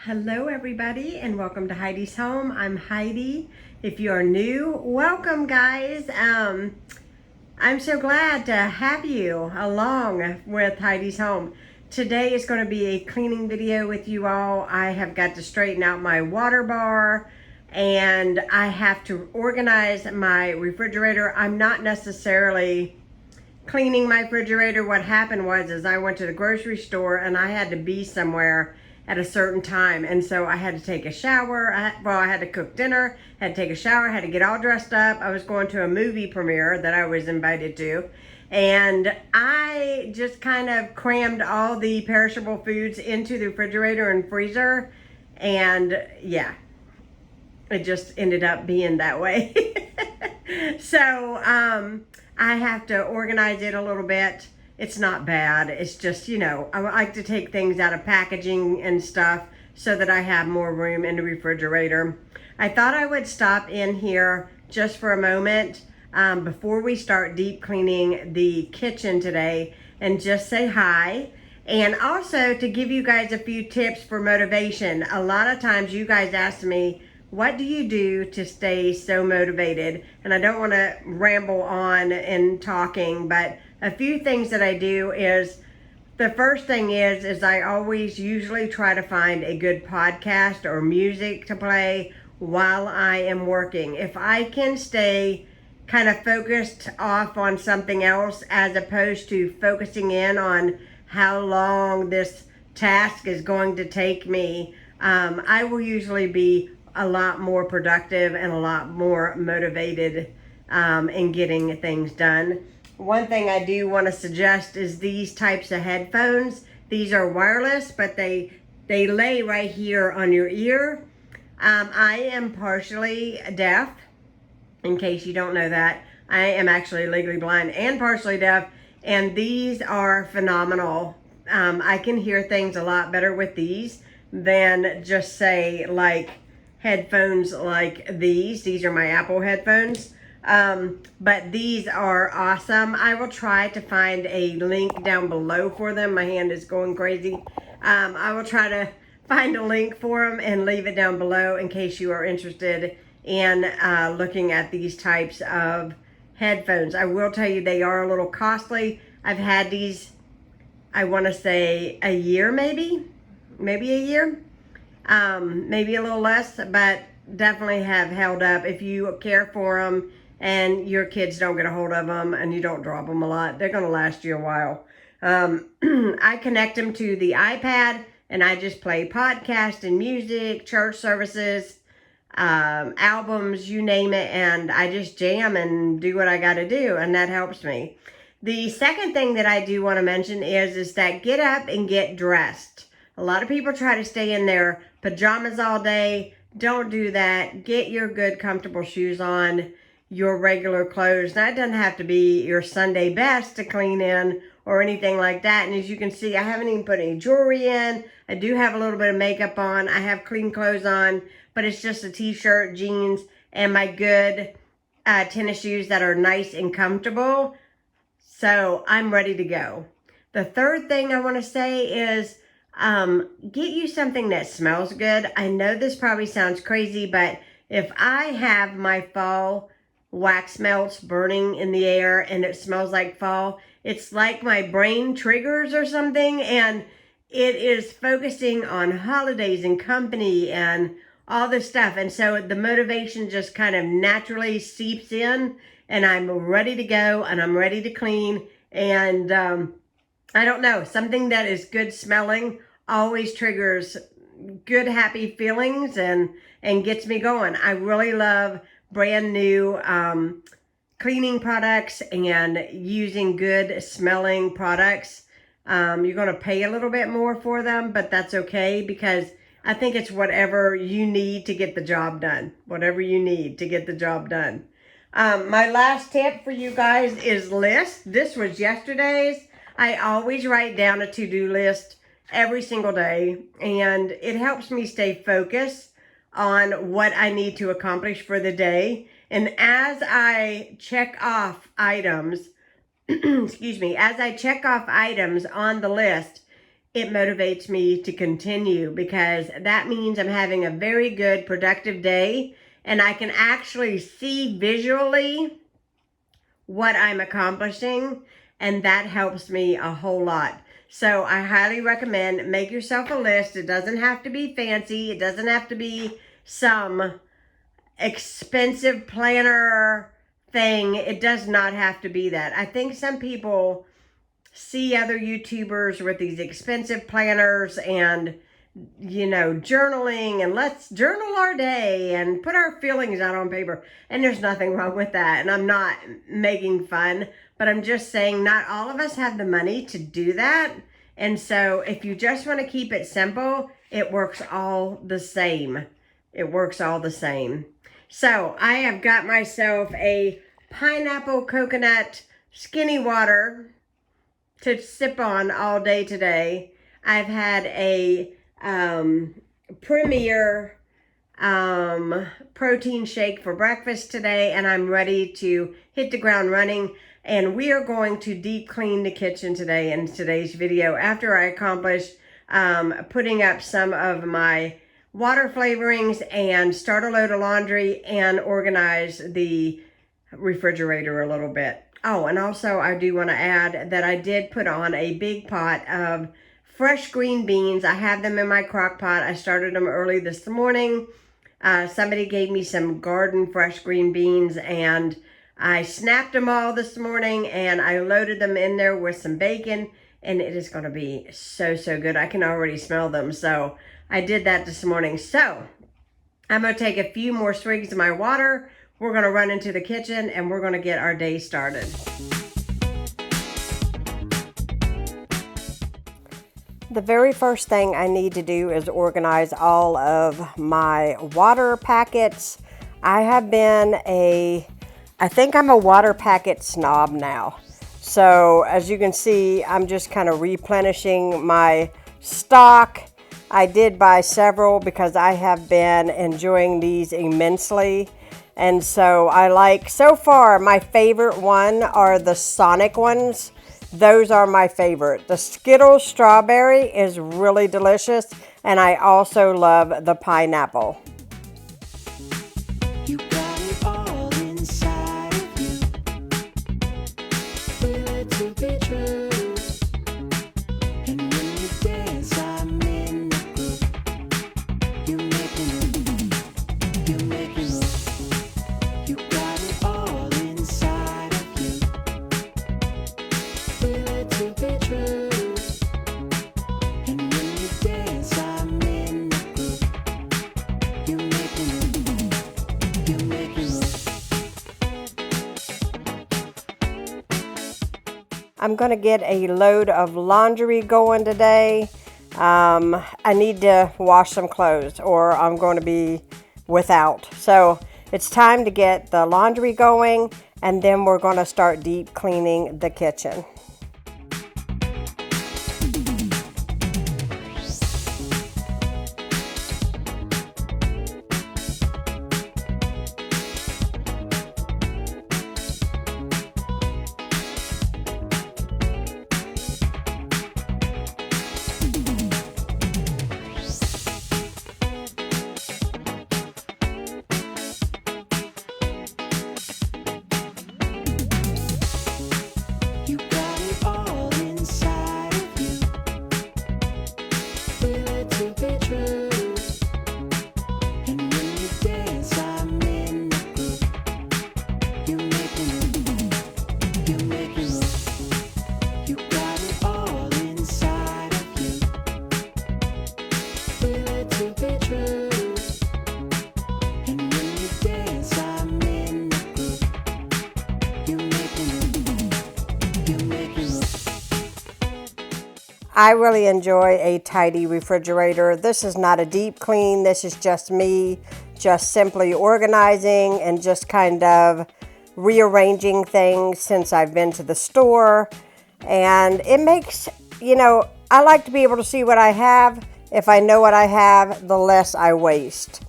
Hello everybody and welcome to Heidi's Home. I'm Heidi. If you are new, welcome guys. I'm so glad to have you along with Heidi's Home. Today is going to be a cleaning video with you all. I have got to straighten out my water bar and I have to organize my refrigerator. I'm not necessarily cleaning my refrigerator. What happened was I went to the grocery store and I had to be somewhere at a certain time, and so I had to take a shower. I had to cook dinner, had to take a shower, had to get all dressed up. I was going to a movie premiere that I was invited to, and I just kind of crammed all the perishable foods into the refrigerator and freezer, and yeah, it just ended up being that way. So I have to organize it a little bit. It's not bad. It's just, I like to take things out of packaging and stuff so that I have more room in the refrigerator. I thought I would stop in here just for a moment before we start deep cleaning the kitchen today and just say hi. And also to give you guys a few tips for motivation. A lot of times you guys ask me, what do you do to stay so motivated? And I don't want to ramble on in talking, but a few things that I do is, the first thing is I always usually try to find a good podcast or music to play while I am working. If I can stay kind of focused off on something else as opposed to focusing in on how long this task is going to take me, I will usually be a lot more productive and a lot more motivated in getting things done. One thing I do want to suggest is these types of headphones. These are wireless, but they lay right here on your ear. I am partially deaf, in case you don't know that. I am actually legally blind and partially deaf, and these are phenomenal. I can hear things a lot better with these than just say like headphones like these. These are my Apple headphones. But these are awesome. I will try to find a link down below for them. My hand is going crazy. I will try to find a link for them and leave it down below in case you are interested in looking at these types of headphones. I will tell you they are a little costly. I've had these, I want to say a year, maybe a year, maybe a little less, but definitely have held up. If you care for them and your kids don't get a hold of them and you don't drop them a lot, they're going to last you a while. I connect them to the iPad and I just play podcast and music, church services, albums, you name it, and I just jam and do what I got to do, and that helps me. The second thing that I do want to mention is that get up and get dressed. A lot of people try to stay in their pajamas all day. Don't do that. Get your good, comfortable shoes on, your regular clothes. That doesn't have to be your Sunday best to clean in or anything like that. And as you can see, I haven't even put any jewelry in. I do have a little bit of makeup on. I have clean clothes on, but it's just a t-shirt, jeans, and my good tennis shoes that are nice and comfortable. So I'm ready to go. The third thing I want to say is get you something that smells good. I know this probably sounds crazy, but if I have my fall wax melts burning in the air and it smells like fall, it's like my brain triggers or something, and it is focusing on holidays and company and all this stuff. And so the motivation just kind of naturally seeps in, and I'm ready to go and I'm ready to clean. And I don't know, something that is good smelling always triggers good, happy feelings and gets me going. I really love brand new cleaning products and using good smelling products. You're going to pay a little bit more for them, but that's okay, because I think it's whatever you need to get the job done. Whatever you need to get the job done. My last tip for you guys is list. This was yesterday's. I always write down a to-do list every single day, and it helps me stay focused on what I need to accomplish for the day. And as I check off items, excuse me, as I check off items on the list, it motivates me to continue, because that means I'm having a very good, productive day, and I can actually see visually what I'm accomplishing, and that helps me a whole lot. So I highly recommend, make yourself a list. It doesn't have to be fancy. It doesn't have to be some expensive planner thing. It does not have to be that. I think some people see other YouTubers with these expensive planners and, you know, journaling, and let's journal our day and put our feelings out on paper. And there's nothing wrong with that. And I'm not making fun, but I'm just saying not all of us have the money to do that. And so if you just want to keep it simple, it works all the same. It works all the same. So I have got myself a pineapple coconut skinny water to sip on all day today. I've had a Premier protein shake for breakfast today, and I'm ready to hit the ground running. And we are going to deep clean the kitchen today in today's video, after I accomplish putting up some of my water flavorings and start a load of laundry and organize the refrigerator a little bit. Oh, and also I do want to add that I did put on a big pot of fresh green beans. I have them in my crock pot. I started them early this morning. Somebody gave me some garden fresh green beans, and I snapped them all this morning, and I loaded them in there with some bacon, and it is going to be so, so good. I can already smell them. So I did that this morning. So I'm going to take a few more swigs of my water. We're going to run into the kitchen, and we're going to get our day started. The very first thing I need to do is organize all of my water packets. I think I'm a water packet snob now. So as you can see, I'm just kind of replenishing my stock. I did buy several because I have been enjoying these immensely. And so so far, my favorite one are the Sonic ones. Those are my favorite. The Skittles strawberry is really delicious, and I also love the pineapple. You got it all inside of you. Feel it to be true. And when you dance, I'm in the groove. You make me move. You make me move. You got it all inside of you. Feel it to be true. And when you dance, I'm in the groove. You make me move. You make me move. I'm going to get a load of laundry going today. I need to wash some clothes, or I'm going to be without. So it's time to get the laundry going, and then we're going to start deep cleaning the kitchen. I really enjoy a tidy refrigerator. This is not a deep clean. This is just me just simply organizing and just kind of rearranging things since I've been to the store. And it makes, I like to be able to see what I have. If I know what I have, the less I waste.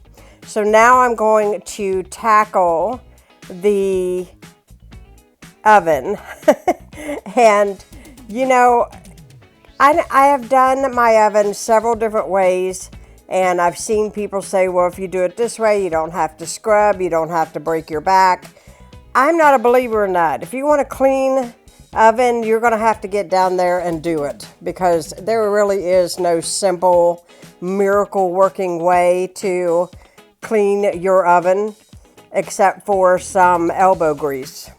So now I'm going to tackle the oven. And, I have done my oven several different ways, and I've seen people say, well, if you do it this way, you don't have to scrub, you don't have to break your back. I'm not a believer in that. If you want a clean oven, you're going to have to get down there and do it, because there really is no simple miracle working way to clean your oven except for some elbow grease.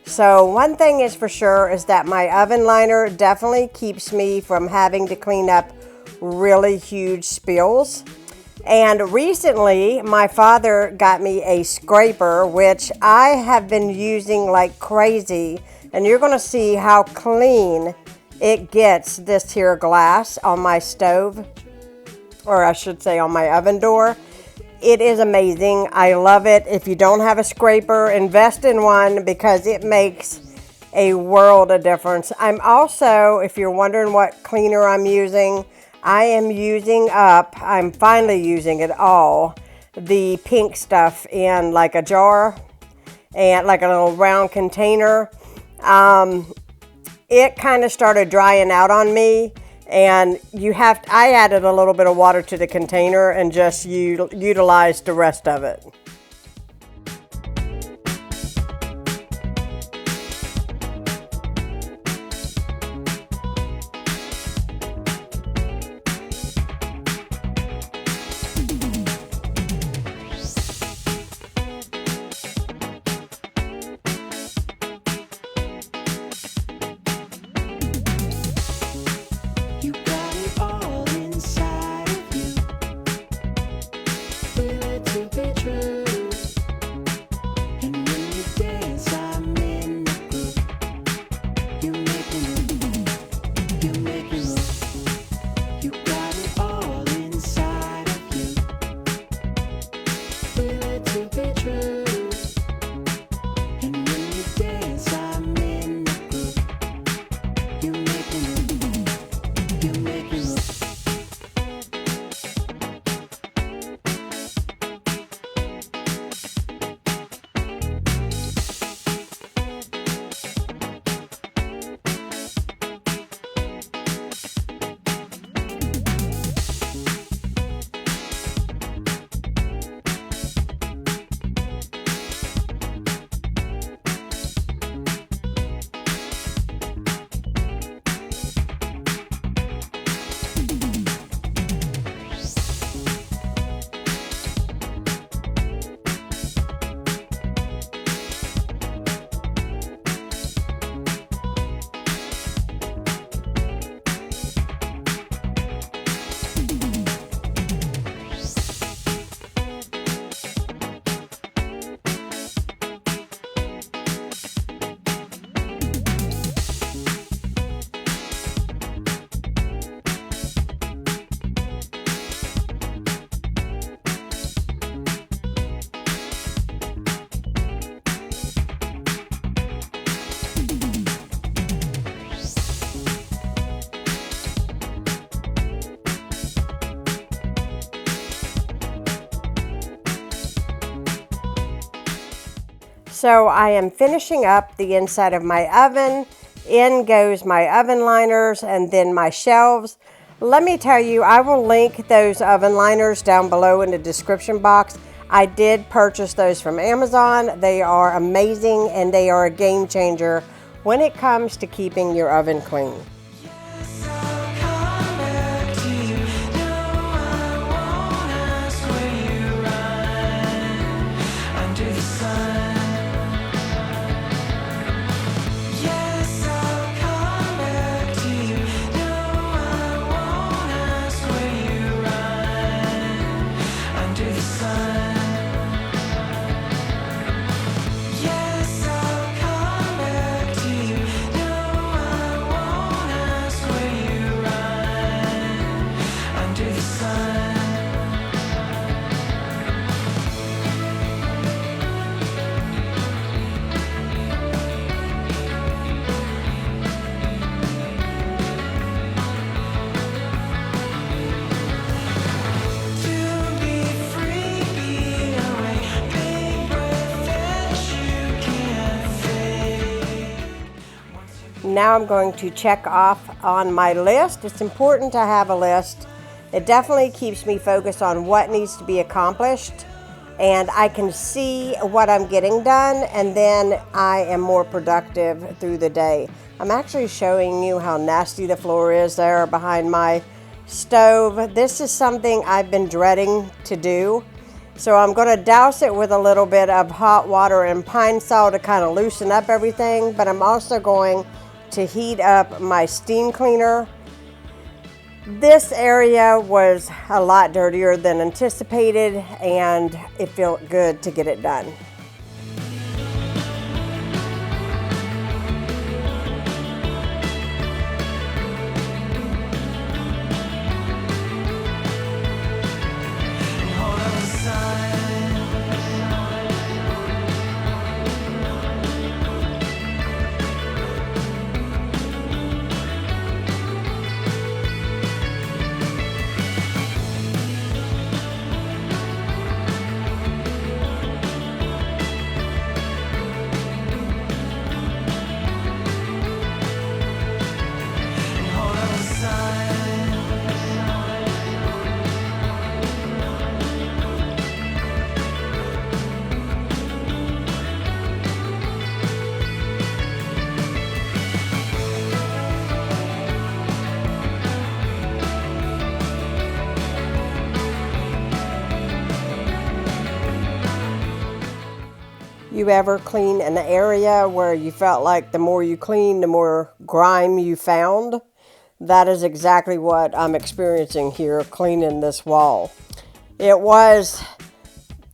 So one thing is for sure is that my oven liner definitely keeps me from having to clean up really huge spills. And recently my father got me a scraper, which I have been using like crazy, and you're going to see how clean it gets this here glass on my stove, or I should say on my oven door. It is amazing. I love it. If you don't have a scraper, invest in one, because it makes a world of difference. I'm also, if you're wondering what cleaner I'm using, I'm finally using it all, the pink stuff in like a jar and like a little round container. It kind of started drying out on me, and I added a little bit of water to the container and just utilized the rest of it. So I am finishing up the inside of my oven. In goes my oven liners and then my shelves. Let me tell you, I will link those oven liners down below in the description box. I did purchase those from Amazon. They are amazing, and they are a game changer when it comes to keeping your oven clean. now I'm going to check off on my list. It's important to have a list. It definitely keeps me focused on what needs to be accomplished, and I can see what I'm getting done, and then I am more productive through the day. I'm actually showing you how nasty the floor is there behind my stove. This is something I've been dreading to do. So I'm going to douse it with a little bit of hot water and pine sol to kind of loosen up everything, but I'm also going to heat up my steam cleaner. This area was a lot dirtier than anticipated, and it felt good to get it done. You ever clean an area where you felt like the more you cleaned, the more grime you found? That is exactly what I'm experiencing here cleaning this wall. It was,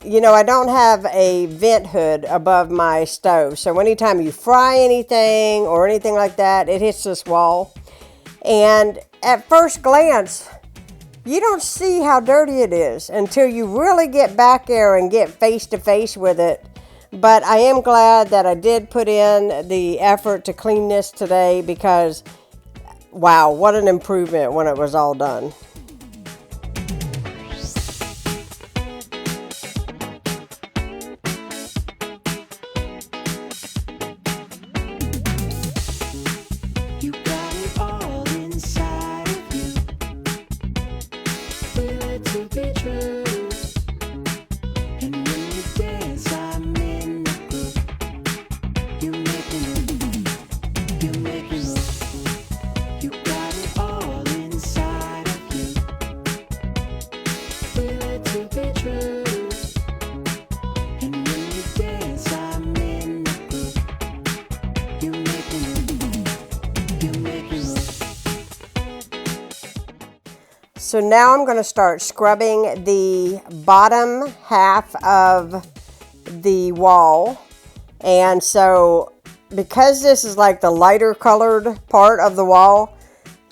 I don't have a vent hood above my stove, so anytime you fry anything or anything like that, it hits this wall. And at first glance, you don't see how dirty it is until you really get back there and get face to face with it. But I am glad that I did put in the effort to clean this today, because wow, what an improvement when it was all done. So now I'm going to start scrubbing the bottom half of the wall. And so because this is like the lighter colored part of the wall,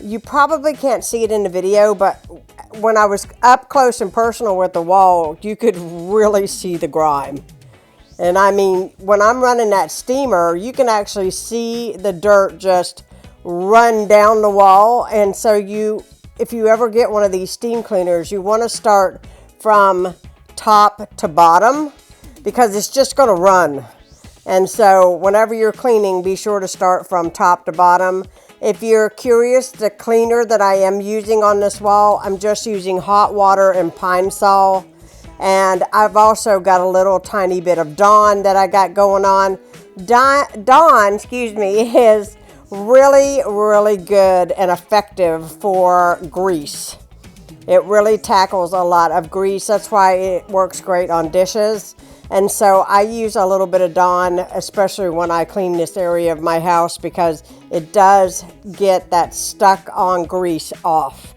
you probably can't see it in the video, but when I was up close and personal with the wall, you could really see the grime. And I mean, when I'm running that steamer, you can actually see the dirt just run down the wall. And so if you ever get one of these steam cleaners, you want to start from top to bottom, because it's just going to run. And so whenever you're cleaning, be sure to start from top to bottom. If you're curious, the cleaner that I am using on this wall, I'm just using hot water and pine sol. And I've also got a little tiny bit of Dawn that I got going on. Dawn, is really, really good and effective for grease. It really tackles a lot of grease. That's why it works great on dishes. And so I use a little bit of Dawn, especially when I clean this area of my house, because it does get that stuck on grease off.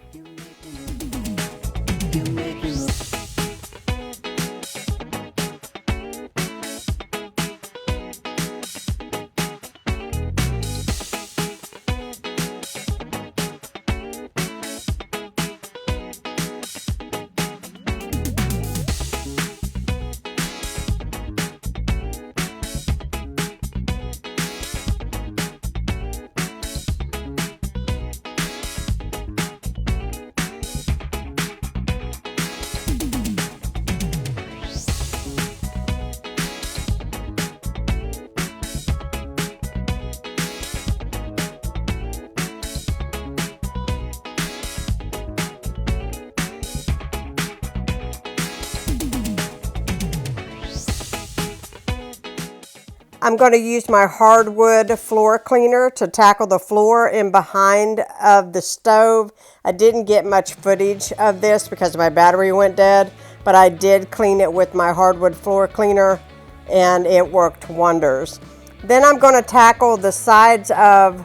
I'm going to use my hardwood floor cleaner to tackle the floor in behind of the stove. I didn't get much footage of this because my battery went dead, but I did clean it with my hardwood floor cleaner and it worked wonders. Then I'm going to tackle the sides of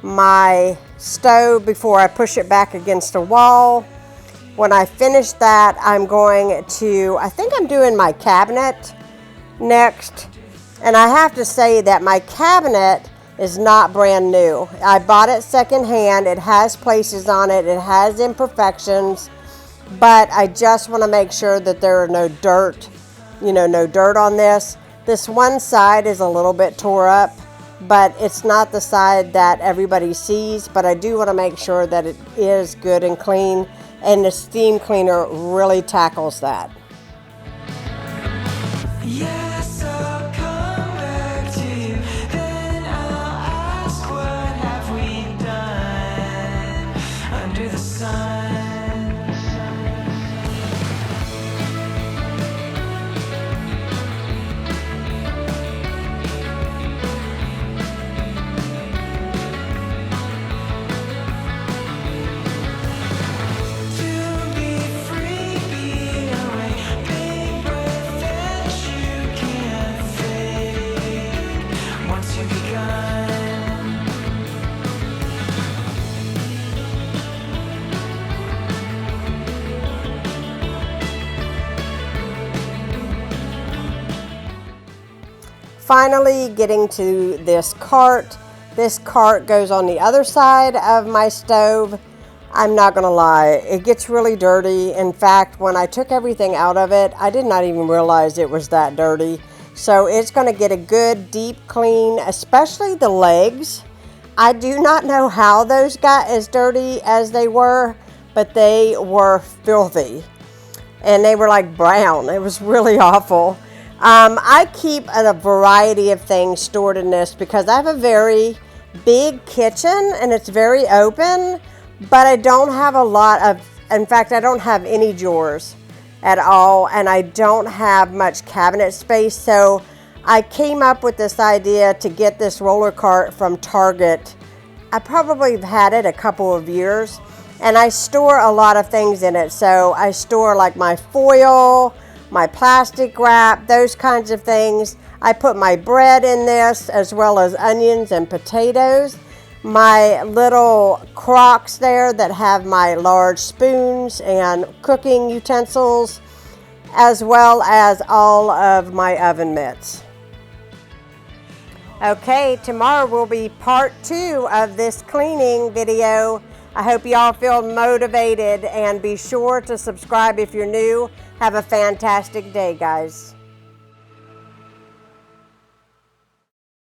my stove before I push it back against the wall. When I finish that, I'm going to, I think I'm doing my cabinet next. And I have to say that my cabinet is not brand new. I bought it secondhand. It has places on it. It has imperfections. But I just want to make sure that there are no dirt, no dirt on this. This one side is a little bit tore up, but it's not the side that everybody sees. But I do want to make sure that it is good and clean. And the steam cleaner really tackles that. Yes, I'll come back to you, then I'll ask what have we done under the sun. To be free, be away, big breath that you can't fake once you've begun. Finally getting to this cart. This cart goes on the other side of my stove. I'm not gonna lie, it gets really dirty. In fact, when I took everything out of it, I did not even realize it was that dirty. So it's gonna get a good deep clean, especially the legs. I do not know how those got as dirty as they were, but they were filthy. And they were like brown. It was really awful. I keep a variety of things stored in this because I have a very big kitchen and it's very open, but I don't have a lot of, in fact, I don't have any drawers at all, and I don't have much cabinet space. So I came up with this idea to get this roller cart from Target. I probably have had it a couple of years, and I store a lot of things in it. So I store like my foil, my plastic wrap, those kinds of things. I put my bread in this as well as onions and potatoes. My little crocks there that have my large spoons and cooking utensils, as well as all of my oven mitts. Okay, tomorrow will be part 2 of this cleaning video. I hope y'all feel motivated, and be sure to subscribe if you're new. Have a fantastic day, guys.